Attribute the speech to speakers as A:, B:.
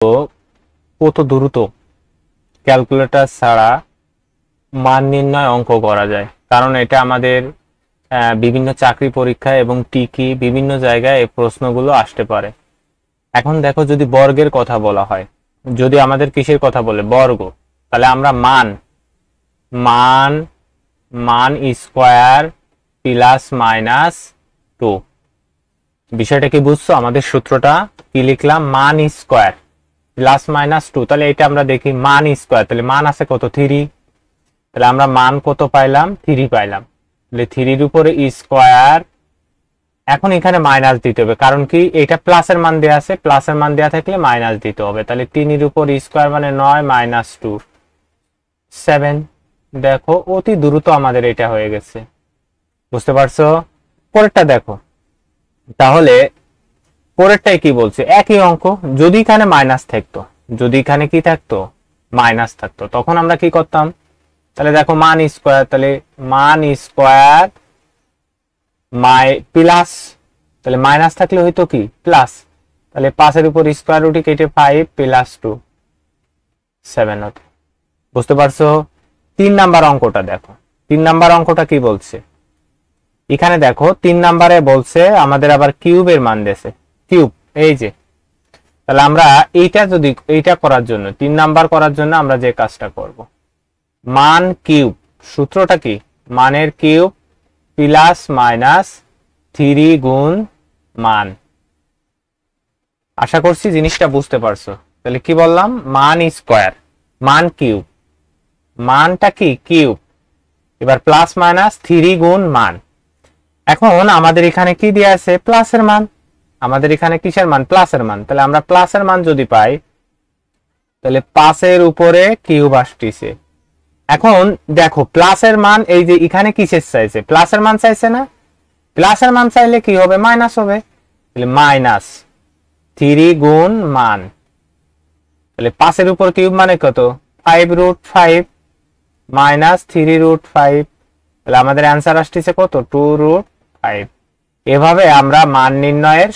A: কত দ্রুত ক্যালকুলেটর ছাড়া মান নির্ণয় অঙ্ক করা যায়, কারণ এটা আমাদের বিভিন্ন চাকরি পরীক্ষা এবং টিকি বিভিন্ন জায়গায় এই প্রশ্নগুলো আসতে পারে। এখন দেখো, যদি বর্গের কথা বলা হয়, যদি আমাদের কিসের কথা বলে বর্গ, তাহলে আমরা মান মান মান স্কোয়ার প্লাস মাইনাস 2। বিষয়টা কি বুঝছো? আমাদের সূত্রটা কি লিখলাম? মান স্কোয়ার প্লাস মাইনাস 2। তাহলে এটা আমরা দেখি মান স্কোয়ার, তাহলে মান আছে কত? 3। তাহলে আমরা মান কত পাইলাম? 3 পাইলাম। তাহলে 3 উপরে স্কোয়ার। এখন এখানে মাইনাস দিতে হবে, কারণ কি এটা প্লাসের মান দেয়া আছে, প্লাসের মান দেয়া থাকলে মাইনাস দিতে হবে। তাহলে 3 উপর স্কোয়ার মানে 9 মাইনাস 2 7। দেখো অতি দ্রুত আমাদের এটা হয়ে গেছে, বুঝতে পারছো? পরেরটা দেখো, তাহলে পরেরটাই কি বলছে? একই অঙ্ক, যদি এখানে মাইনাস থাকতো, যদি এখানে কি থাকতো? মাইনাস থাকতো, তখন আমরা কি করতাম? তাহলে দেখো মান স্কোয়ার, তাহলে মান স্কোয়ার প্লাস, তাহলে মাইনাস থাকলে হইতো কি? প্লাস। তাহলে 5 উপর স্কোয়ার রুট কেটে 5 প্লাস 2 7 হতো। বুঝতে পারছো? 3 নাম্বার অঙ্কটা দেখো, 3 নাম্বার অঙ্কটা কি বলছে? এখানে দেখো 3 নাম্বারে বলছে আমাদের আবার কিউবের মান দিয়েছে, কিউব এই যে। তাহলে আমরা এইটা করার জন্য, 3 নাম্বার করার জন্য আমরা যে কাজটা করব, মান কিউব, সূত্রটা কি? মানের কিউব প্লাস মাইনাস 3 গুণ মান। আশা করছি জিনিসটা বুঝতে পারছো। তাহলে কি বললাম? মান স্কোয়ার, মান কিউব, মানটা কি? কিউব। এবার প্লাস মাইনাস 3 গুণ মান। এখন আমাদের এখানে কি দেয়া আছে? প্লাসের মান। আমাদের এখানে কিসের মান? প্লাসের মান। তাহলে আমরা প্লাসের মান যদি পাই, তাহলে 5 উপরে কিউব আসতেছে। এখন দেখো প্লাসের মান, এই যে এখানে কিসের চাইছে? প্লাসের মান চাইছে না? প্লাসের মান চাইলে কি হবে? মাইনাস হবে। তাহলে মাইনাস 3 গুণ মান। তাহলে 5 উপর কিউব মানে কত? 5 রুট 5 মাইনাস 3 রুট 5। তাহলে আমাদের অ্যান্সার আসতেছে কত? 2 রুট 5। এভাবে আমরা মান নির্ণয়ের